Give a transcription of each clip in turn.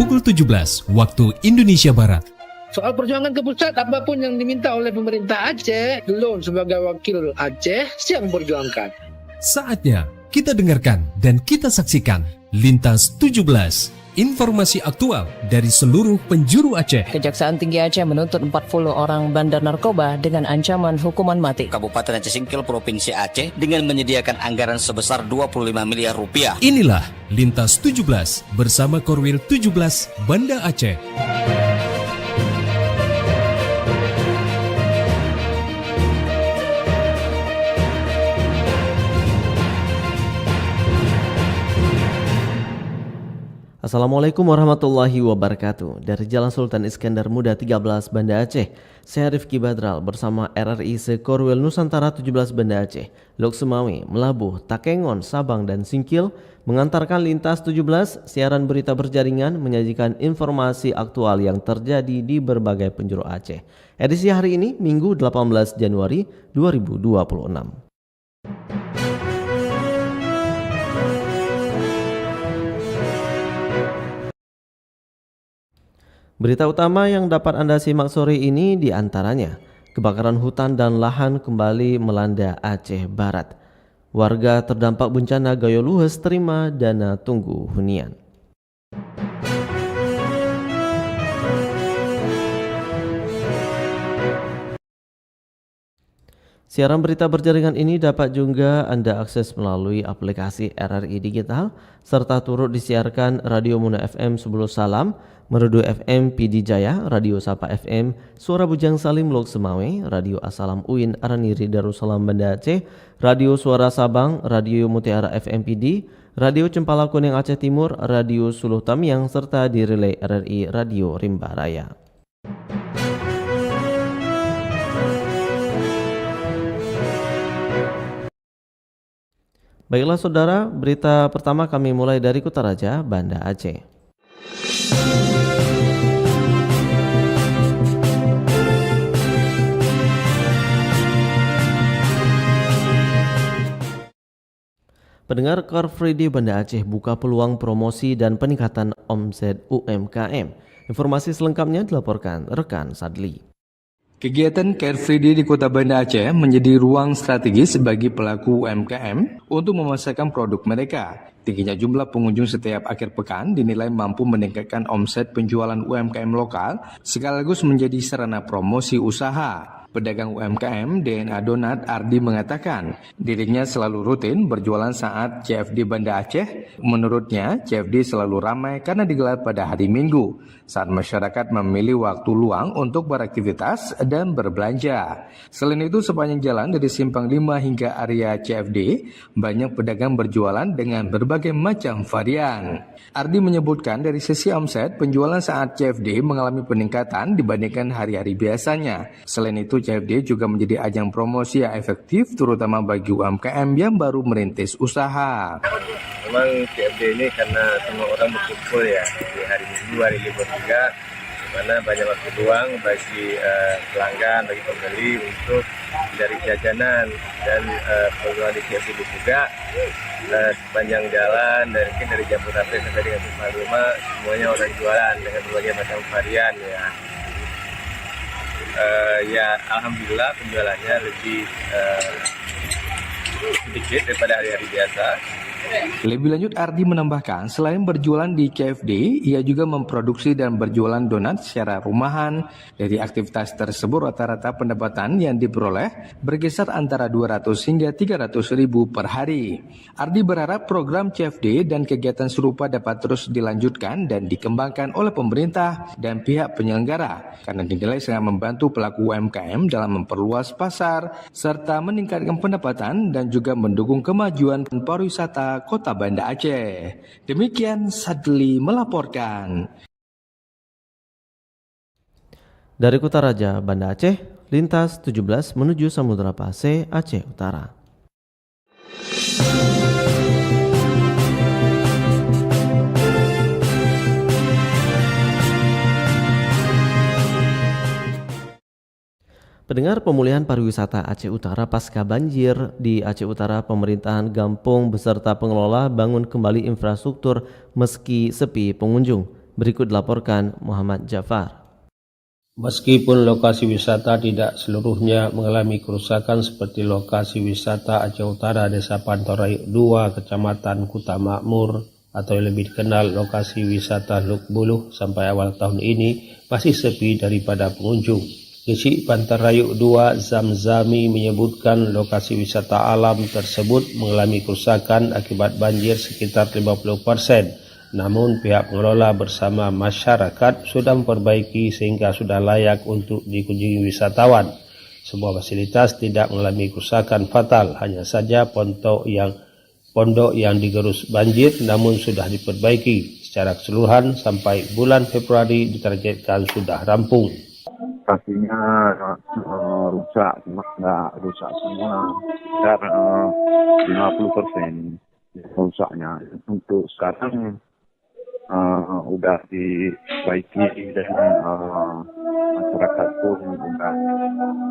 pukul 17 waktu Indonesia Barat. Soal perjuangan ke pusat, apapun yang diminta oleh pemerintah Aceh, Delon sebagai wakil Aceh siap memperjuangkan. Saatnya kita dengarkan dan kita saksikan Lintas 17. Informasi aktual dari seluruh penjuru Aceh. Kejaksaan Tinggi Aceh menuntut 40 orang bandar narkoba dengan ancaman hukuman mati. Kabupaten Aceh Singkil Provinsi Aceh dengan menyediakan anggaran sebesar 25 miliar rupiah. Inilah Lintas 17 bersama Korwil 17 Banda Aceh. Assalamualaikum warahmatullahi wabarakatuh. Dari Jalan Sultan Iskandar Muda 13 Banda Aceh, saya Rifki Badral bersama RRI Sekorwil Nusantara 17 Banda Aceh, Lok Sumawi, Melabuh, Takengon, Sabang, dan Singkil mengantarkan Lintas 17, siaran berita berjaringan menyajikan informasi aktual yang terjadi di berbagai penjuru Aceh. Edisi hari ini, Minggu 18 Januari 2026. Berita utama yang dapat Anda simak sore ini diantaranya, kebakaran hutan dan lahan kembali melanda Aceh Barat. Warga terdampak bencana Gayo Luhes terima dana tunggu hunian. Siaran berita berjaringan ini dapat juga Anda akses melalui aplikasi RRI Digital, serta turut disiarkan Radio Muna FM 10 Salam, Merdu FM PD Jaya, Radio Sapa FM, Suara Bujang Salim Lok Semawe, Radio Asalam Uin Araniri Darussalam Banda Aceh, Radio Suara Sabang, Radio Mutiara FM PD, Radio Cempala Kuning Aceh Timur, Radio Suluh Tamiang, serta di relay RRI Radio Rimba Raya. Baiklah saudara, berita pertama kami mulai dari Kutaraja, Banda Aceh. Pendengar, Car Free Day Banda Aceh buka peluang promosi dan peningkatan omset UMKM. Informasi selengkapnya dilaporkan rekan Sadli. Kegiatan Car Free Day di Kota Banda Aceh menjadi ruang strategis bagi pelaku UMKM untuk memasarkan produk mereka. Tingginya jumlah pengunjung setiap akhir pekan dinilai mampu meningkatkan omset penjualan UMKM lokal sekaligus menjadi sarana promosi usaha. Pedagang UMKM DNA Donat Ardi mengatakan dirinya selalu rutin berjualan saat CFD Banda Aceh. Menurutnya CFD selalu ramai karena digelar pada hari Minggu saat masyarakat memilih waktu luang untuk beraktivitas dan berbelanja. Selain itu sepanjang jalan dari Simpang 5 hingga area CFD banyak pedagang berjualan dengan berbagai macam varian. Ardi menyebutkan dari sisi omset penjualan saat CFD mengalami peningkatan dibandingkan hari-hari biasanya. Selain itu CFD juga menjadi ajang promosi yang efektif terutama bagi UMKM yang baru merintis usaha. Memang CFD ini karena semua orang berkumpul ya di hari Minggu, hari libur juga, di mana banyak waktu luang bagi pelanggan, bagi pembeli untuk mencari jajanan dan penjualan di CFD ini juga sepanjang jalan dan mungkin dari Jabodetabek sampai dengan Simpang 5 semuanya orang jualan dengan berbagai macam varian ya. Ya alhamdulillah penjualannya lebih sedikit daripada hari-hari biasa. Lebih lanjut Ardi menambahkan selain berjualan di CFD, ia juga memproduksi dan berjualan donat secara rumahan. Dari aktivitas tersebut rata-rata pendapatan yang diperoleh berkisar antara 200 hingga 300 ribu per hari. Ardi berharap program CFD dan kegiatan serupa dapat terus dilanjutkan dan dikembangkan oleh pemerintah dan pihak penyelenggara karena dinilai sangat membantu pelaku UMKM dalam memperluas pasar serta meningkatkan pendapatan dan juga mendukung kemajuan pariwisata Kota Banda Aceh. Demikian Sadli melaporkan. Dari Kutaraja, Banda Aceh, Lintas 17 menuju Samudra Paseh, Aceh Utara. Pendengar, pemulihan pariwisata Aceh Utara pasca banjir di Aceh Utara, pemerintahan Gampong beserta pengelola bangun kembali infrastruktur meski sepi pengunjung. Berikut dilaporkan Muhammad Jafar. Meskipun lokasi wisata tidak seluruhnya mengalami kerusakan seperti lokasi wisata Aceh Utara, Desa Pantorai 2, Kecamatan Kuta Makmur, atau yang lebih dikenal lokasi wisata Luk Buluh, sampai awal tahun ini masih sepi daripada pengunjung. Gesi Pantarayu 2 Zamzami menyebutkan lokasi wisata alam tersebut mengalami kerusakan akibat banjir sekitar 50%. Namun pihak pengelola bersama masyarakat sudah memperbaiki sehingga sudah layak untuk dikunjungi wisatawan. Sebuah fasilitas tidak mengalami kerusakan fatal, hanya saja pondok yang digerus banjir namun sudah diperbaiki. Secara keseluruhan sampai bulan Februari ditargetkan sudah rampung. Pastinya rusak, cuma nggak rusak semua, sekitar 50% rusaknya. Untuk sekarang udah diperbaiki dan masyarakat pun udah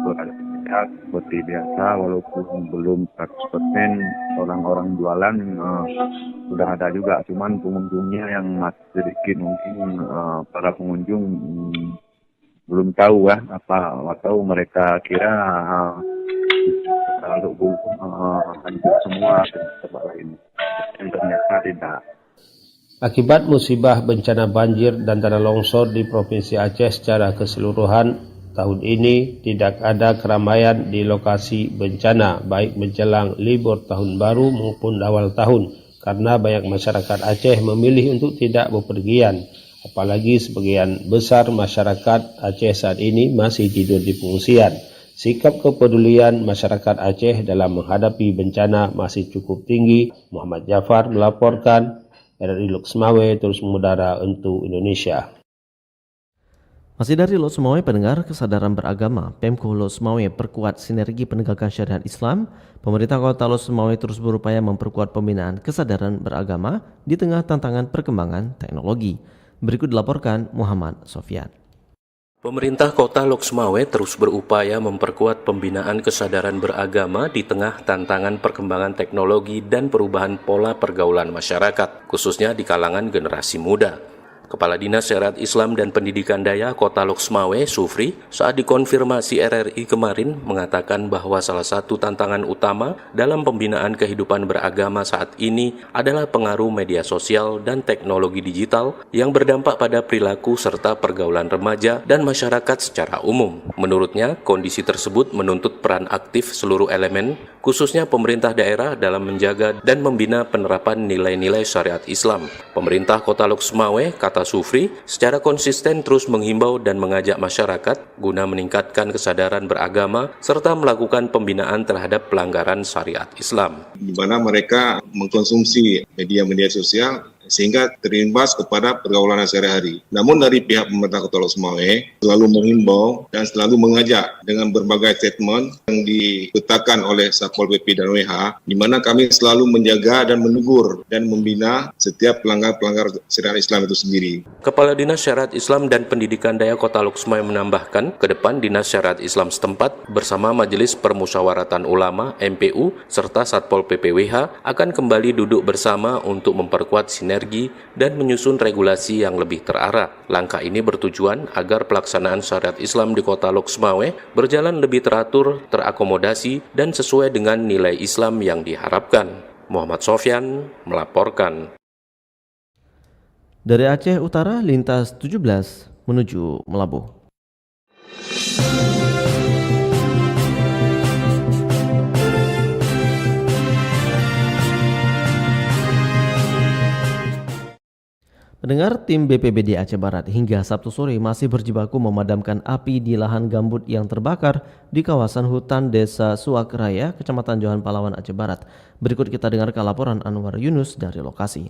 beraktivitas seperti biasa, walaupun belum 100%. Orang-orang jualan sudah ada juga, cuman pengunjungnya yang masih sedikit. Mungkin para pengunjung belum tahu atau mereka kira kalau hancur semua tempat lain, yang ternyata tidak. Akibat musibah bencana banjir dan tanah longsor di Provinsi Aceh secara keseluruhan, tahun ini tidak ada keramaian di lokasi bencana, baik menjelang libur tahun baru maupun awal tahun, karena banyak masyarakat Aceh memilih untuk tidak bepergian. Apalagi sebagian besar masyarakat Aceh saat ini masih tidur di pengungsian. Sikap kepedulian masyarakat Aceh dalam menghadapi bencana masih cukup tinggi. Muhammad Jafar melaporkan. RRI Lok Semawe terus mengudara untuk Indonesia. Masih dari Lok Semawe, pendengar, kesadaran beragama. Pemko Lok Semawe perkuat sinergi penegakan syariat Islam. Pemerintah Kota Lok Semawe terus berupaya memperkuat pembinaan kesadaran beragama di tengah tantangan perkembangan teknologi. Berikut dilaporkan Muhammad Sofyan. Pemerintah Kota Lok Semawe terus berupaya memperkuat pembinaan kesadaran beragama di tengah tantangan perkembangan teknologi dan perubahan pola pergaulan masyarakat, khususnya di kalangan generasi muda. Kepala Dinas Syariat Islam dan Pendidikan Daya Kota Lok Semawe, Sufri, saat dikonfirmasi RRI kemarin mengatakan bahwa salah satu tantangan utama dalam pembinaan kehidupan beragama saat ini adalah pengaruh media sosial dan teknologi digital yang berdampak pada perilaku serta pergaulan remaja dan masyarakat secara umum. Menurutnya, kondisi tersebut menuntut peran aktif seluruh elemen, khususnya pemerintah daerah dalam menjaga dan membina penerapan nilai-nilai syariat Islam. Pemerintah Kota Lok Semawe, kata Sufri, secara konsisten terus menghimbau dan mengajak masyarakat guna meningkatkan kesadaran beragama serta melakukan pembinaan terhadap pelanggaran syariat Islam. Di mana mereka mengkonsumsi media-media sosial sehingga terimbas kepada pergaulan sehari-hari. Namun dari pihak pemerintah Kota Lok Semawe selalu menghimbau dan selalu mengajak dengan berbagai statement yang dipetakan oleh Satpol PP dan WH, di mana kami selalu menjaga dan menegur dan membina setiap pelanggar-pelanggar syariat Islam itu sendiri. Kepala Dinas Syariat Islam dan Pendidikan Daya Kota Lok Semawe menambahkan, ke depan Dinas Syariat Islam setempat bersama Majelis Permusyawaratan Ulama MPU serta Satpol PP WH akan kembali duduk bersama untuk memperkuat sinergi dan menyusun regulasi yang lebih terarah. Langkah ini bertujuan agar pelaksanaan syariat Islam di Kota Lok Semawe berjalan lebih teratur, terakomodasi, dan sesuai dengan nilai Islam yang diharapkan. Muhammad Sofyan melaporkan. Dari Aceh Utara, lintas 17 menuju Melabuh. Pendengar, tim BPBD Aceh Barat hingga Sabtu sore masih berjibaku memadamkan api di lahan gambut yang terbakar di kawasan hutan Desa Suak Raya, Kecamatan Johan Palawan, Aceh Barat. Berikut kita dengarkan laporan Anwar Yunus dari lokasi.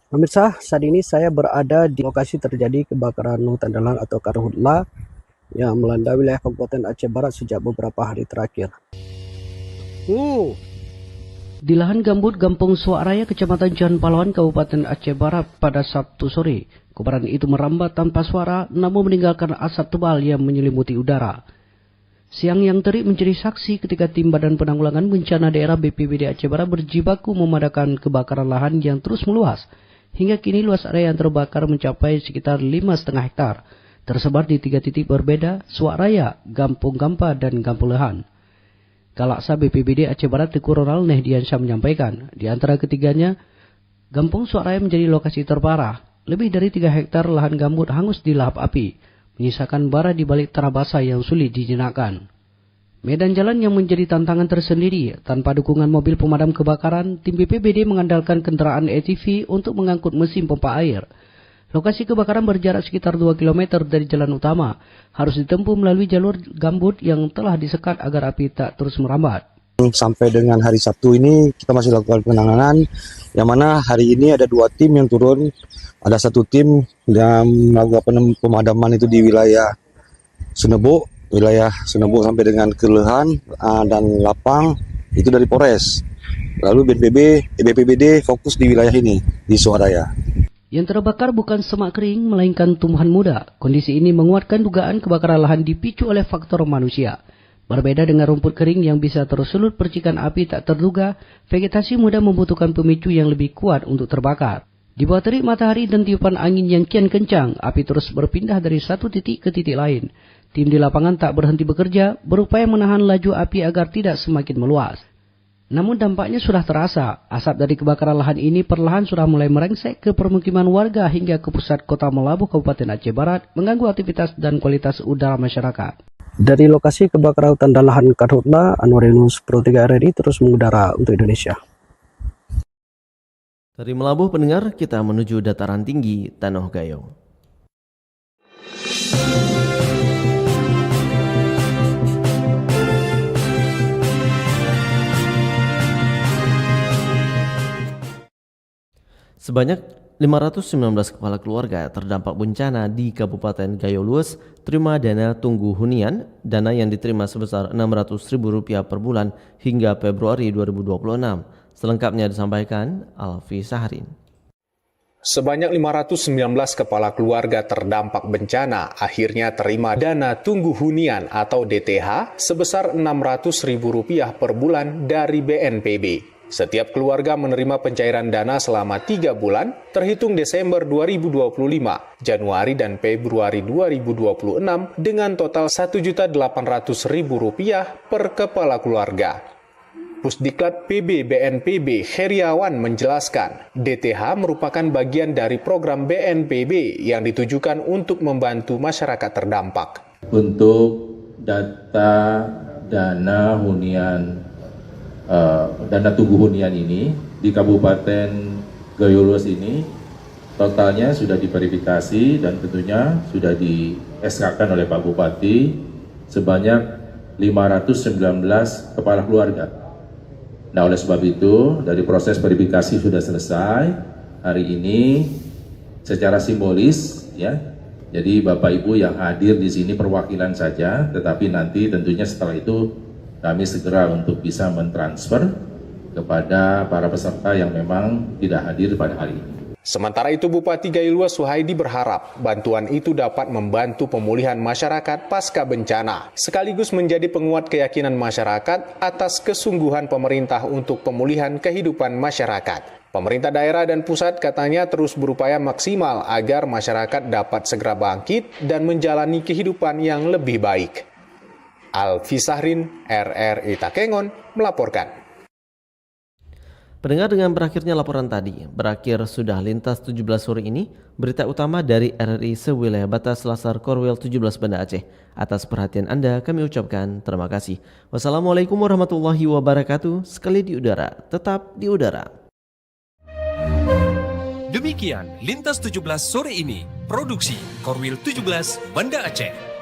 Pemirsa, saat ini saya berada di lokasi terjadi kebakaran hutan dalang atau karhutla yang melanda wilayah Kabupaten Aceh Barat sejak beberapa hari terakhir. Di lahan gambut Kampung Suak Raya, Kecamatan Johan Palawan, Kabupaten Aceh Barat pada Sabtu sore, kobaran itu merambat tanpa suara namun meninggalkan asap tebal yang menyelimuti udara. Siang yang terik menjadi saksi ketika tim Badan Penanggulangan Bencana Daerah BPBD Aceh Barat berjibaku memadamkan kebakaran lahan yang terus meluas. Hingga kini luas area yang terbakar mencapai sekitar 5,5 hektar. Tersebar di 3 titik berbeda, Suak Raya, Gampung Gampa, dan Gampung Lehan. Kalaksa BPBD Aceh Barat Teku Ronald Nehdiansyah menyampaikan, di antara ketiganya, Gampung Suak Raya menjadi lokasi terparah. Lebih dari 3 hektar lahan gambut hangus dilahap api, menyisakan bara di balik tanah basah yang sulit dijinakkan. Medan jalan yang menjadi tantangan tersendiri. Tanpa dukungan mobil pemadam kebakaran, tim BPBD mengandalkan kendaraan ATV untuk mengangkut mesin pompa air. Lokasi kebakaran berjarak sekitar 2 km dari jalan utama. Harus ditempuh melalui jalur gambut yang telah disekat agar api tak terus merambat. Sampai dengan hari Sabtu ini kita masih lakukan penanganan, yang mana hari ini ada 2 tim yang turun. Ada 1 tim yang melakukan pemadaman itu di wilayah Sunebuk sampai dengan Kelehan dan Lapang, itu dari Polres. Lalu BPBD fokus di wilayah ini, di Suak Raya. Yang terbakar bukan semak kering, melainkan tumbuhan muda. Kondisi ini menguatkan dugaan kebakaran lahan dipicu oleh faktor manusia. Berbeda dengan rumput kering yang bisa tersulut percikan api tak terduga, vegetasi muda membutuhkan pemicu yang lebih kuat untuk terbakar. Di bawah terik matahari dan tiupan angin yang kian kencang, api terus berpindah dari satu titik ke titik lain. Tim di lapangan tak berhenti bekerja, berupaya menahan laju api agar tidak semakin meluas. Namun dampaknya sudah terasa. Asap dari kebakaran lahan ini perlahan sudah mulai merengsek ke permukiman warga hingga ke pusat kota Melabuh, Kabupaten Aceh Barat, mengganggu aktivitas dan kualitas udara masyarakat. Dari lokasi kebakaran hutan dan lahan Karhutla, Anwar Yunus, Pro 3 RRI terus mengudara untuk Indonesia. Dari Melabuh pendengar, kita menuju dataran tinggi Tanoh Gayo. Sebanyak 519 kepala keluarga terdampak bencana di Kabupaten Gayo Lues terima dana tunggu hunian. Dana yang diterima sebesar Rp600.000 per bulan hingga Februari 2026. Selengkapnya disampaikan Alfi Sahrin. Sebanyak 519 kepala keluarga terdampak bencana akhirnya terima dana tunggu hunian atau DTH sebesar Rp600.000 per bulan dari BNPB. Setiap keluarga menerima pencairan dana selama 3 bulan, terhitung Desember 2025, Januari dan Februari 2026 dengan total Rp1.800.000 per kepala keluarga. Pusdiklat PB BNPB Heriawan menjelaskan, DTH merupakan bagian dari program BNPB yang ditujukan untuk membantu masyarakat terdampak. Untuk data dana hunian dana tunggu hunian ini di Kabupaten Gayo Lues ini totalnya sudah diverifikasi dan tentunya sudah di SK-kan oleh Pak Bupati sebanyak 519 kepala keluarga. Nah, oleh sebab itu dari proses verifikasi sudah selesai. Hari ini secara simbolis ya. Jadi Bapak Ibu yang hadir di sini perwakilan saja, tetapi nanti tentunya setelah itu kami segera untuk bisa mentransfer kepada para peserta yang memang tidak hadir pada hari ini. Sementara itu Bupati Gayo Lues Suhaidi berharap bantuan itu dapat membantu pemulihan masyarakat pasca bencana, sekaligus menjadi penguat keyakinan masyarakat atas kesungguhan pemerintah untuk pemulihan kehidupan masyarakat. Pemerintah daerah dan pusat katanya terus berupaya maksimal agar masyarakat dapat segera bangkit dan menjalani kehidupan yang lebih baik. Alfi Sahrin, RRI Takengon, melaporkan. Pendengar, dengan berakhirnya laporan tadi, berakhir sudah lintas 17 sore ini, berita utama dari RRI sewilayah batas Selasar Korwil 17 Banda Aceh. Atas perhatian Anda kami ucapkan terima kasih. Wassalamualaikum warahmatullahi wabarakatuh. Sekali di udara, tetap di udara. Demikian lintas 17 sore ini, produksi Korwil 17 Banda Aceh.